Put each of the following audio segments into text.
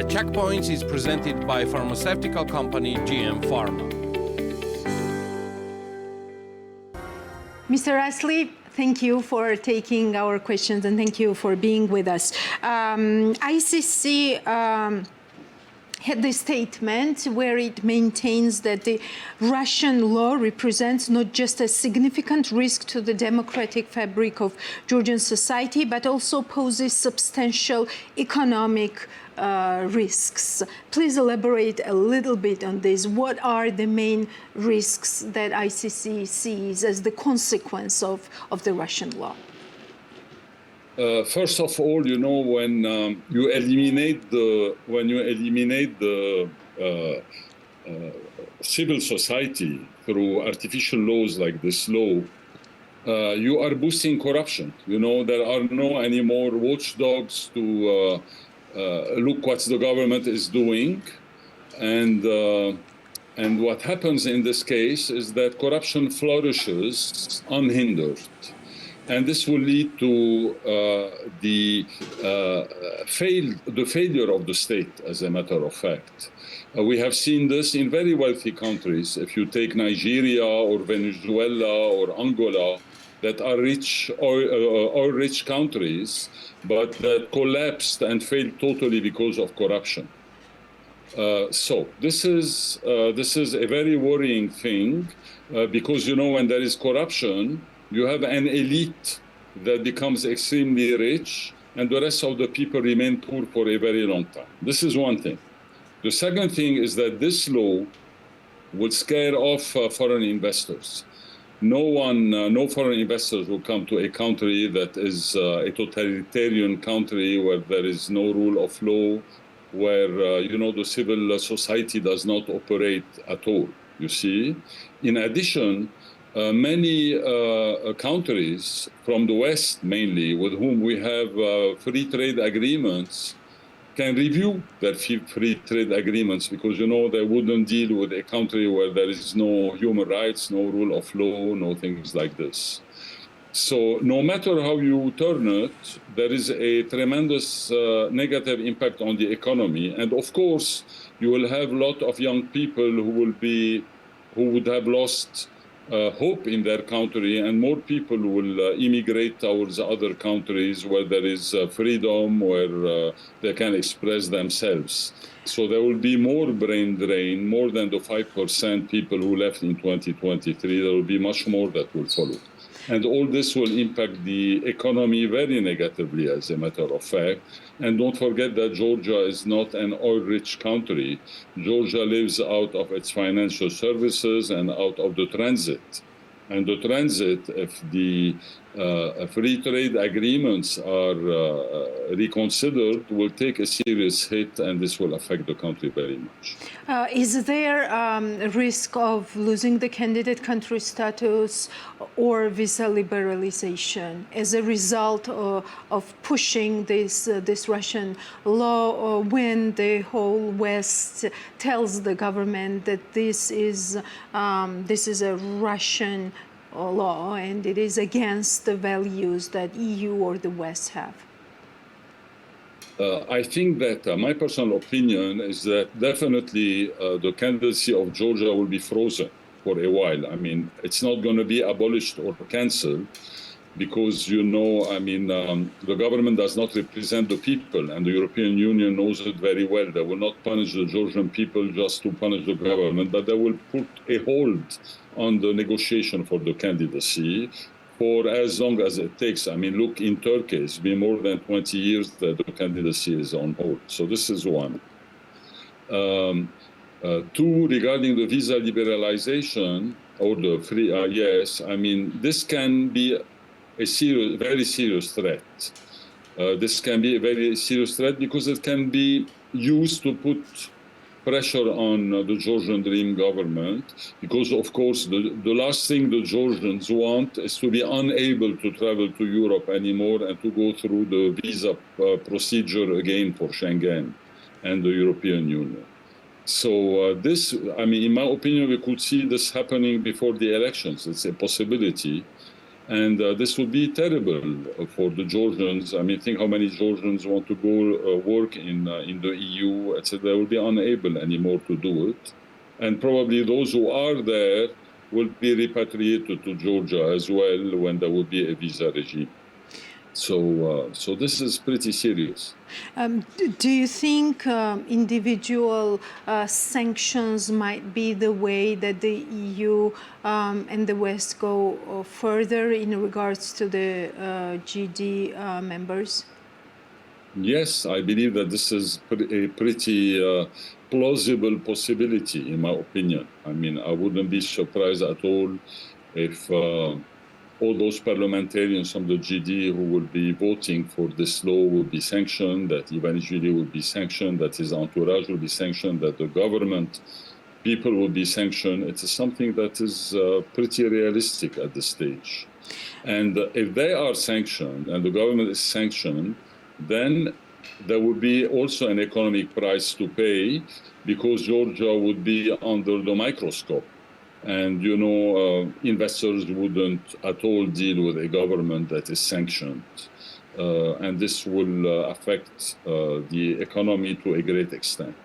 Checkpoints is presented by pharmaceutical company GM Pharma. Mr. Asly, thank you for taking our questions and thank you for being with us. ICC had this statement where it maintains that the Russian law represents not just a significant risk to the democratic fabric of Georgian society, but also poses substantial economic risks. Please elaborate a little bit on this. What are the main risks that ICC sees as the consequence of the Russian law? First of all, you know, when you eliminate the civil society through artificial laws like this law, you are boosting corruption. You know, there are no anymore watchdogs to look what the government is doing, and what happens in this case is that corruption flourishes unhindered. And this will lead to the failure of the state, as a matter of fact. We have seen this in very wealthy countries. If you take Nigeria or Venezuela or Angola, that are rich oil-rich countries, but that collapsed and failed totally because of corruption. So this is a very worrying thing because, you know, when there is corruption, you have an elite that becomes extremely rich, and the rest of the people remain poor for a very long time. This is one thing. The second thing is that this law would scare off foreign investors. No foreign investors will come to a country that is a totalitarian country where there is no rule of law, where you know, the civil society does not operate at all, you see. In addition, many countries from the West, mainly, with whom we have free trade agreements, can review their free trade agreements because, you know, they wouldn't deal with a country where there is no human rights, no rule of law, no things like this. So no matter how you turn it, there is a tremendous negative impact on the economy. And of course, you will have a lot of young people who would have lost hope in their country, and more people will immigrate towards other countries where there is freedom, where they can express themselves. So there will be more brain drain, more than the 5% people who left in 2023. There will be much more that will follow. And all this will impact the economy very negatively, as a matter of fact. And don't forget that Georgia is not an oil-rich country. Georgia lives out of its financial services and out of the transit. And the transit, if the free trade agreements are reconsidered, will take a serious hit, and this will affect the country very much. Is there a risk of losing the candidate country status or visa liberalization as a result of pushing this Russian law, when the whole West tells the government that this is a Russian law and it is against the values that EU or the West have? I think that my personal opinion is that definitely the candidacy of Georgia will be frozen for a while. I mean, it's not going to be abolished or canceled because, you know, I mean, the government does not represent the people, and the European Union knows it very well. They will not punish the Georgian people just to punish the government, but they will put a hold on the negotiation for the candidacy for as long as it takes. I mean, look, in Turkey, it's been more than 20 years that the candidacy is on hold. So this is one. Two, regarding the visa liberalization or the free, yes, I mean, this can be a very serious threat. This can be a very serious threat because it can be used to put pressure on the Georgian Dream government, because, of course, the last thing the Georgians want is to be unable to travel to Europe anymore and to go through the visa procedure again for Schengen and the European Union. So this, I mean, in my opinion, we could see this happening before the elections. It's a possibility. And this would be terrible for the Georgians. I mean, think how many Georgians want to go work in the EU, etc. They will be unable anymore to do it. And probably those who are there will be repatriated to Georgia as well when there will be a visa regime. So this is pretty serious. Do you think individual sanctions might be the way that the EU and the West go further in regards to the GD members? Yes, I believe that this is a pretty plausible possibility, in my opinion. I mean, I wouldn't be surprised at all if all those parliamentarians from the GD who will be voting for this law will be sanctioned, that Kvanchilashvili will be sanctioned, that his entourage will be sanctioned, that the government people will be sanctioned. It's something that is pretty realistic at this stage. And if they are sanctioned and the government is sanctioned, then there would be also an economic price to pay because Georgia would be under the microscope. And, you know, investors wouldn't at all deal with a government that is sanctioned. And this will affect the economy to a great extent.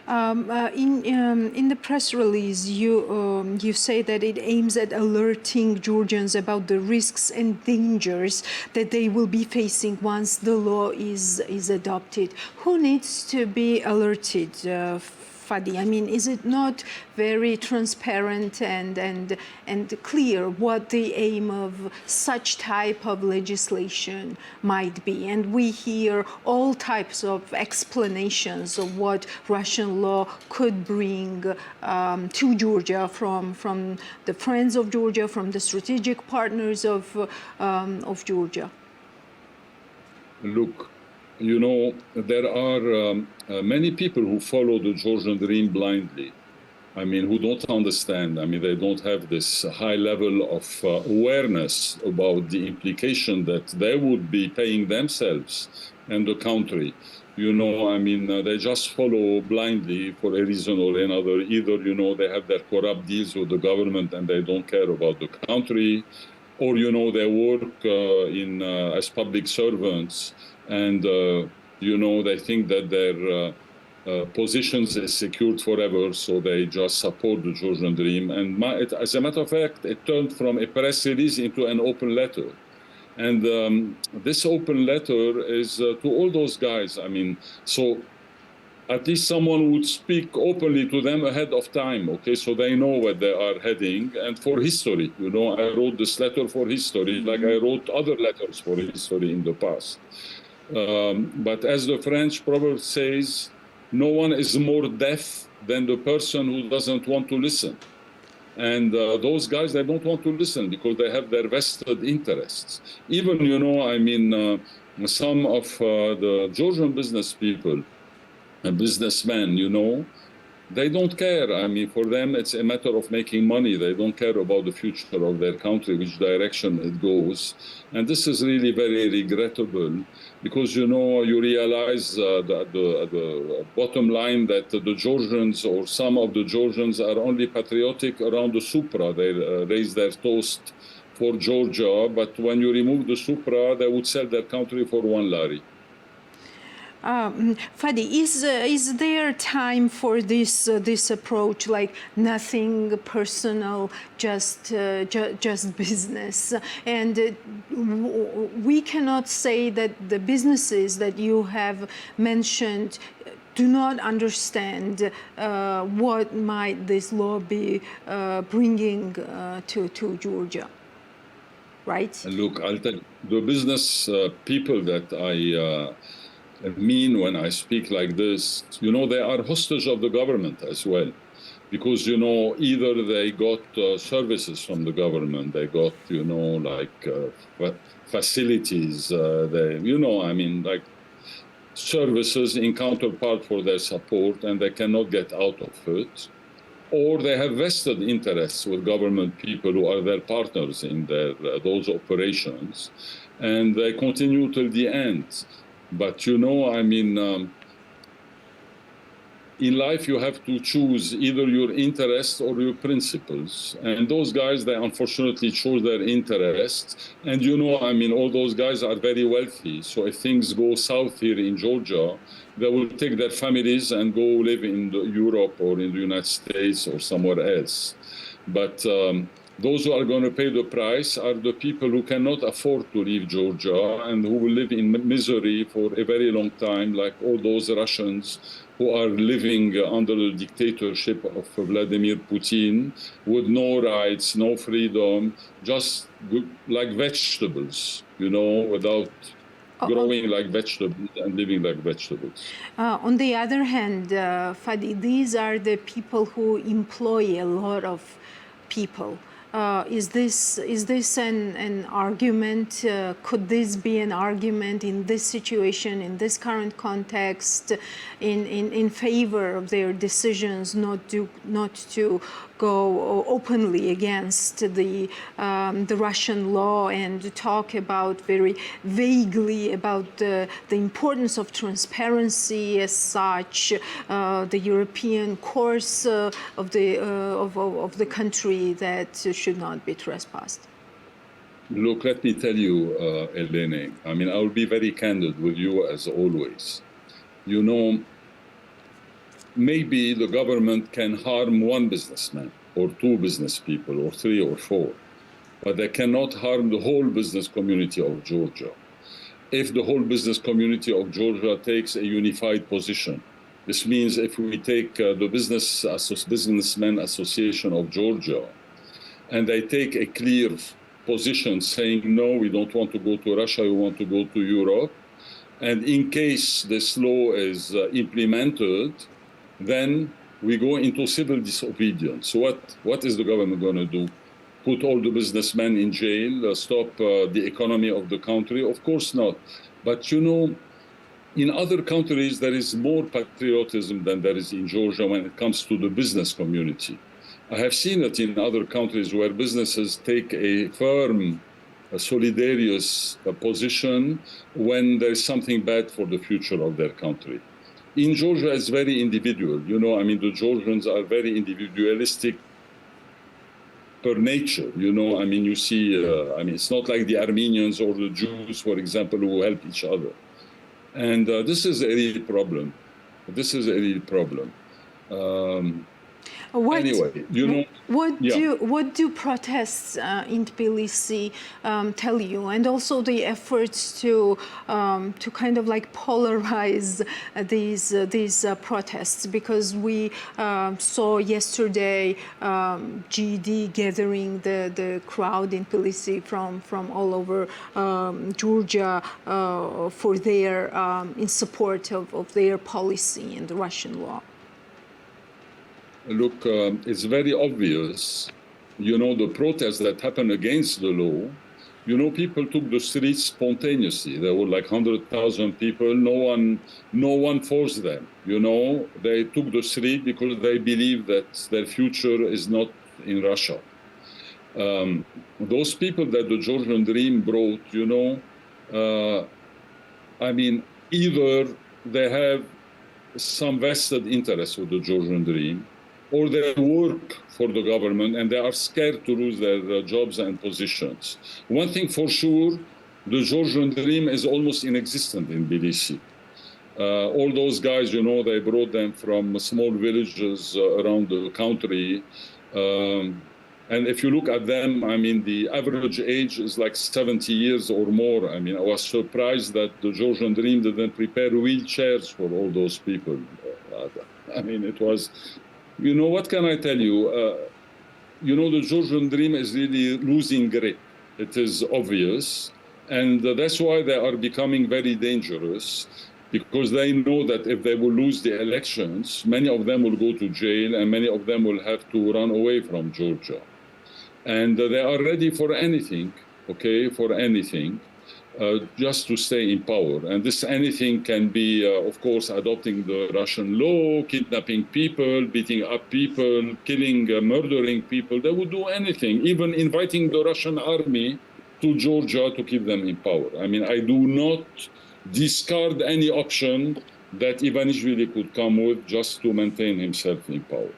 In the press release, you say that it aims at alerting Georgians about the risks and dangers that they will be facing once the law is adopted. Who needs to be alerted, Fady? I mean, is it not very transparent and clear what the aim of such type of legislation might be? And we hear all types of explanations of what Russian law could bring to Georgia from the friends of Georgia, from the strategic partners of Georgia. Look, you know, there are many people who follow the Georgian dream blindly. I mean, who don't understand. I mean, they don't have this high level of awareness about the implication that they would be paying themselves and the country. You know, I mean, they just follow blindly for a reason or another. Either, you know, they have their corrupt deals with the government and they don't care about the country, or, you know, they work as public servants and, you know, they think that their positions is secured forever, so they just support the Georgian dream. And as a matter of fact, it turned from a press release into an open letter. And this open letter is to all those guys. I mean, so at least someone would speak openly to them ahead of time, okay? So they know where they are heading. And for history, you know, I wrote this letter for history, like I wrote other letters for history in the past. But as the French proverb says, no one is more deaf than the person who doesn't want to listen. And those guys, they don't want to listen because they have their vested interests. Even, you know, I mean, some of the Georgian business people, businessmen, you know, they don't care. I mean, for them, it's a matter of making money. They don't care about the future of their country, which direction it goes. And this is really very regrettable because, you know, you realize that the bottom line that the Georgians or some of the Georgians are only patriotic around the Supra. They raise their toast for Georgia, but when you remove the Supra, they would sell their country for $1 lari. Fady, is there time for this approach, like nothing personal, just business? And we cannot say that the businesses that you have mentioned do not understand what might this law be bringing to Georgia, right? Look, I'll tell you, the business people that I mean when I speak like this, you know, they are hostage of the government as well. Because, you know, either they got services from the government, they got, you know, like facilities, they, you know, I mean, like services in counterpart for their support, and they cannot get out of it. Or they have vested interests with government people who are their partners in their those operations, and they continue till the end. But, you know, I mean, in life you have to choose either your interests or your principles. And those guys, they unfortunately chose their interests. And you know, I mean, all those guys are very wealthy. So if things go south here in Georgia, they will take their families and go live in Europe or in the United States or somewhere else. But those who are going to pay the price are the people who cannot afford to leave Georgia and who will live in misery for a very long time, like all those Russians who are living under the dictatorship of Vladimir Putin with no rights, no freedom, just like vegetables, you know, without growing like vegetables and living like vegetables. On the other hand, Fady, these are the people who employ a lot of people. Is this an argument? Could this be an argument in this situation, in this current context, in favor of their decisions not to go openly against the Russian law and talk about very vaguely about the importance of transparency as such, the European course of the country that should not be trespassed? Look, let me tell you, Elene, I mean, I'll be very candid with you as always. You know, maybe the government can harm one businessman or two business people or three or four, but they cannot harm the whole business community of Georgia. If the whole business community of Georgia takes a unified position, this means if we take the Businessmen Association of Georgia, and they take a clear position saying, no, we don't want to go to Russia, we want to go to Europe, and in case this law is implemented, then we go into civil disobedience. So what is the government going to do? Put all the businessmen in jail, stop the economy of the country? Of course not. But you know, in other countries, there is more patriotism than there is in Georgia when it comes to the business community. I have seen it in other countries where businesses take a firm, solidarious position when there is something bad for the future of their country. In Georgia, it's very individual. You know, I mean, the Georgians are very individualistic per nature. You know, I mean, you see, I mean, it's not like the Armenians or the Jews, for example, who help each other. And this is a real problem. This is a real problem. Anyway, you know, what do protests in Tbilisi tell you, and also the efforts to kind of like polarize these protests? Because we saw yesterday GD gathering the crowd in Tbilisi from all over Georgia for their in support of their policy and the Russian law. Look, it's very obvious, you know, the protests that happened against the law, you know, people took the streets spontaneously. There were like 100,000 people. No one forced them, you know. They took the street because they believe that their future is not in Russia. Those people that the Georgian Dream brought, you know, I mean, either they have some vested interest with the Georgian Dream, or they work for the government and they are scared to lose their jobs and positions. One thing for sure, the Georgian Dream is almost inexistent in Tbilisi. All those guys, you know, they brought them from small villages around the country. And if you look at them, I mean, the average age is like 70 years or more. I mean, I was surprised that the Georgian Dream didn't prepare wheelchairs for all those people. I mean, it was... You know, what can I tell you? You know, the Georgian Dream is really losing grip. It is obvious. And that's why they are becoming very dangerous, because they know that if they will lose the elections, many of them will go to jail and many of them will have to run away from Georgia. And they are ready for anything, okay, for anything. Just to stay in power. And this anything can be, of course, adopting the Russian law, kidnapping people, beating up people, killing, murdering people. They would do anything, even inviting the Russian army to Georgia to keep them in power. I mean, I do not discard any option that Ivanishvili could come with just to maintain himself in power.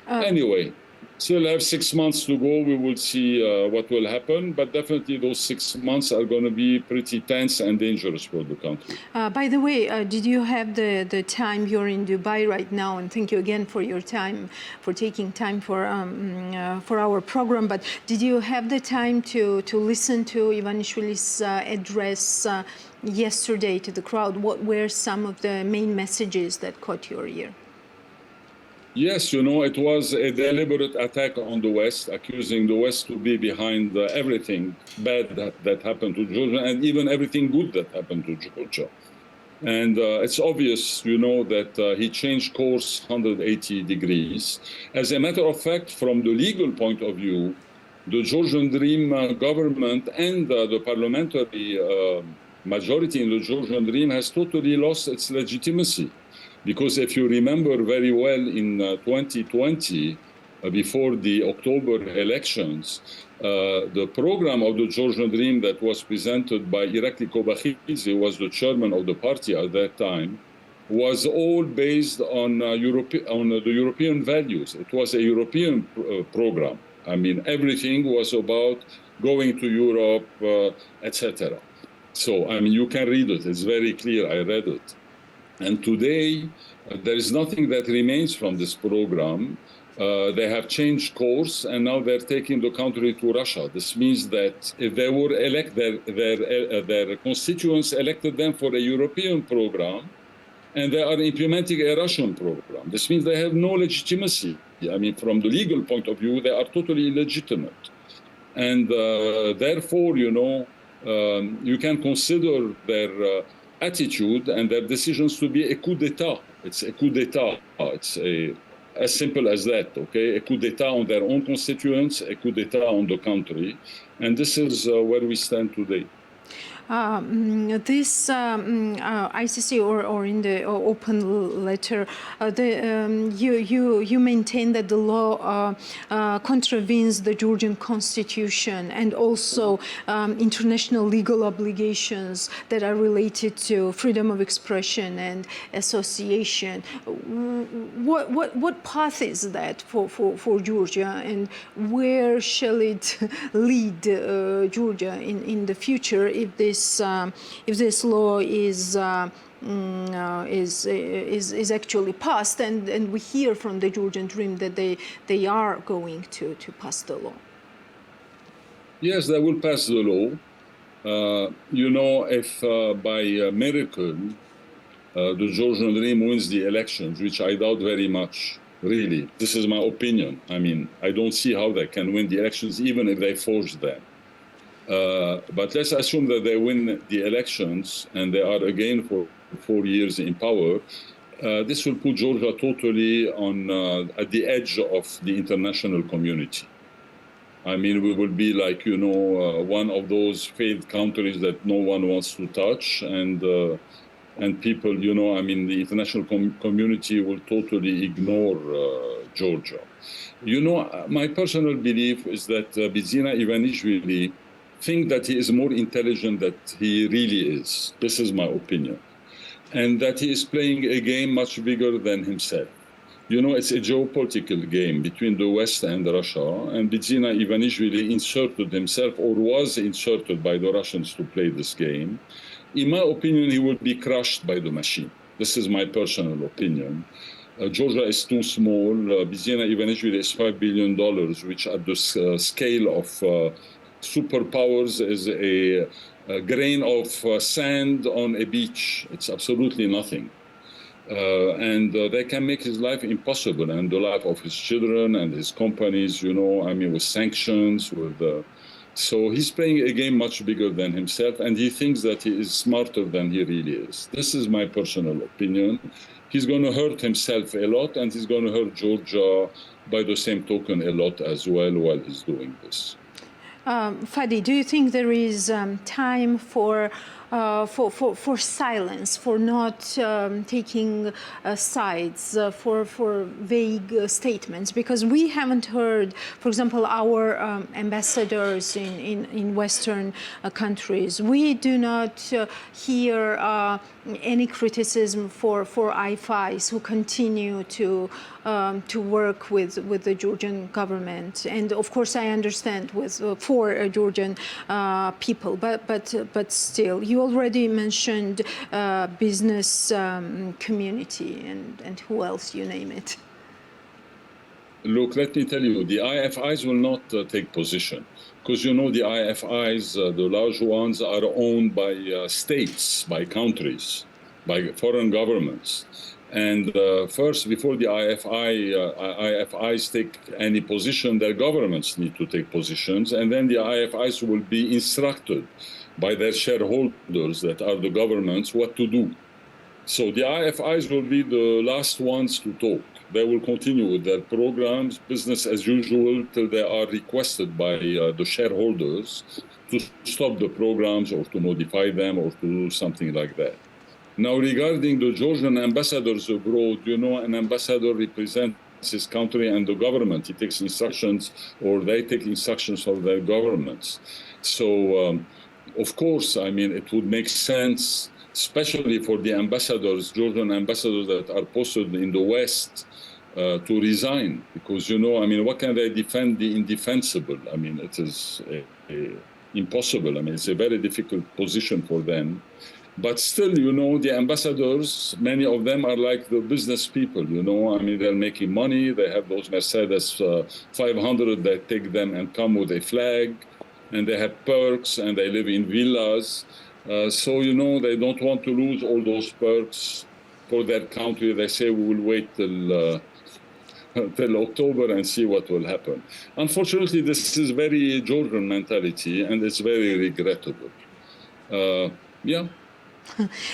Anyway, still have 6 months to go. We will see what will happen, but definitely those 6 months are going to be pretty tense and dangerous for the country. By the way, did you have the time? You're in Dubai right now, and thank you again for your time, for taking time for our program. But did you have the time to listen to Ivanishvili's address yesterday to the crowd? What were some of the main messages that caught your ear? Yes, you know, it was a deliberate attack on the West, accusing the West to be behind everything bad that happened to Georgia and even everything good that happened to Georgia. And it's obvious, you know, that he changed course 180 degrees. As a matter of fact, from the legal point of view, the Georgian Dream government and the parliamentary majority in the Georgian Dream has totally lost its legitimacy. Because if you remember very well, in 2020, before the October elections, the program of the Georgian Dream that was presented by Irakli Kobakhidze, was the chairman of the party at that time, was all based on the European values. It was a European program. I mean, everything was about going to Europe, etc. So, I mean, you can read it. It's very clear. I read it. And today, there is nothing that remains from this program. They have changed course, and now they're taking the country to Russia. This means that if they were their constituents elected them for a European program, and they are implementing a Russian program. This means they have no legitimacy. I mean, from the legal point of view, they are totally illegitimate. And therefore, you know, you can consider their attitude and their decisions to be a coup d'etat. It's a coup d'etat. It's as simple as that, okay? A coup d'etat on their own constituents, a coup d'etat on the country. And this is where we stand today. This ICC or in the open letter, you maintain that the law contravenes the Georgian constitution and also international legal obligations that are related to freedom of expression and association. What path is that for Georgia, and where shall it lead Georgia in the future if this law is actually passed, and we hear from the Georgian Dream that they are going to pass the law? Yes, they will pass the law. You know, if by miracle the Georgian Dream wins the elections, which I doubt very much, really, this is my opinion. I mean, I don't see how they can win the elections, even if they force them. But let's assume that they win the elections and they are again for 4 years in power. This will put Georgia totally at the edge of the international community. I mean, we will be like, you know, one of those failed countries that no one wants to touch, and people, you know, I mean, the international community will totally ignore Georgia. You know, my personal belief is that Bidzina Ivanishvili think that he is more intelligent than he really is. This is my opinion. And that he is playing a game much bigger than himself. You know, it's a geopolitical game between the West and Russia, and Bidzina Ivanishvili inserted himself, or was inserted by the Russians to play this game. In my opinion, he will be crushed by the machine. This is my personal opinion. Georgia is too small. Bidzina Ivanishvili is $5 billion, which at the scale of superpowers is a grain of sand on a beach. It's absolutely nothing. And they can make his life impossible, and the life of his children and his companies, you know, I mean, with sanctions, with... So he's playing a game much bigger than himself, and he thinks that he is smarter than he really is. This is my personal opinion. He's going to hurt himself a lot, and he's going to hurt Georgia by the same token a lot as well while he's doing this. Fady, do you think there is time for for silence, for not taking sides, for vague statements, because we haven't heard, for example, our ambassadors in Western countries. We do not hear any criticism for ICCs who continue to work with the Georgian government, and of course I understand for Georgian people, but still, you already mentioned business community and who else, you name it. Look, let me tell you, the IFIs will not take position, because the IFIs, the large ones, are owned by states, by countries, by foreign governments. And first, before the IFIs take any position, their governments need to take positions, and then the IFIs will be instructed by their shareholders, that are the governments, what to do. So the IFIs will be the last ones to talk. They will continue with their programs, business as usual, till they are requested by the shareholders to stop the programs or to modify them or to do something like that. Now, regarding the Georgian ambassadors abroad, an ambassador represents his country and the government. He takes instructions, or they take instructions of their governments. So, of course, it would make sense, especially for the ambassadors, Georgian ambassadors that are posted in the West, to resign, because, what can they defend the indefensible? It is impossible. It's a very difficult position for them. But still, the ambassadors, many of them are like the business people, they're making money. They have those Mercedes 500 that take them and come with a flag, and they have perks, and they live in villas. So, they don't want to lose all those perks for their country. They say, we will wait till October and see what will happen. Unfortunately, this is very Georgian mentality, and it's very regrettable. Yeah.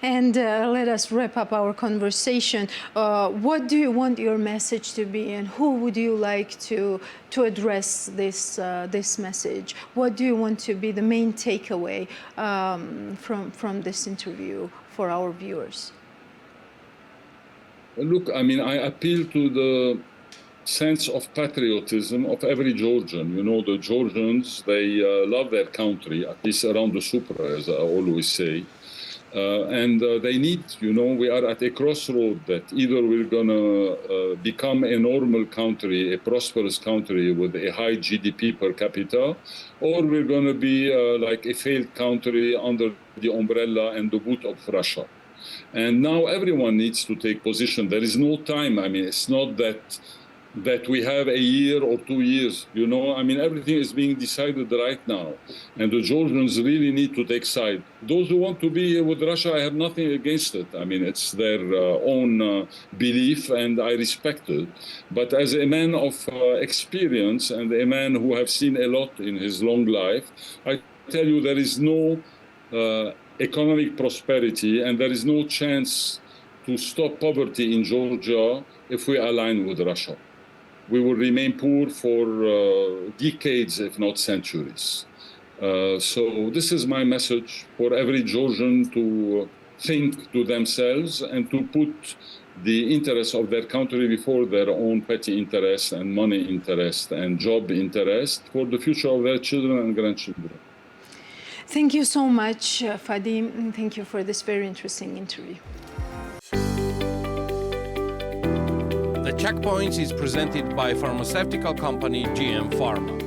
And let us wrap up our conversation. What do you want your message to be, and who would you like to address this message? What do you want to be the main takeaway from this interview for our viewers? Look, I appeal to the sense of patriotism of every Georgian. The Georgians, they love their country, at least around the Supra, as I always say. And they need, we are at a crossroad that either we're going to become a normal country, a prosperous country with a high GDP per capita, or we're going to be like a failed country under the umbrella and the boot of Russia. And now everyone needs to take position. There is no time. It's not that we have a year or 2 years, everything is being decided right now. And the Georgians really need to take side. Those who want to be with Russia, I have nothing against it. It's their own belief, and I respect it. But as a man of experience and a man who have seen a lot in his long life, I tell you, there is no economic prosperity, and there is no chance to stop poverty in Georgia if we align with Russia. We will remain poor for decades, if not centuries. So this is my message for every Georgian, to think to themselves and to put the interests of their country before their own petty interest and money interest and job interest for the future of their children and grandchildren. Thank you so much, Fady. Thank you for this very interesting interview. The Checkpoints is presented by pharmaceutical company GM Pharma.